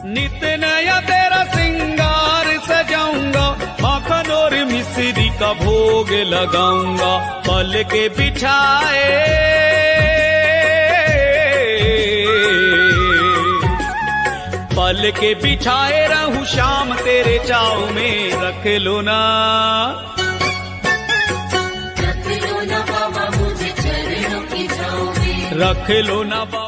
नित नया तेरा सिंगार सजाऊंगा, माखन और मिश्री का भोग लगाऊंगा। पल के बिछाए पल के बिछाए रहूं शाम तेरे चाव में। रख लो ना बाबा मुझे चरणों की छाँव में। रख लो ना बाबा।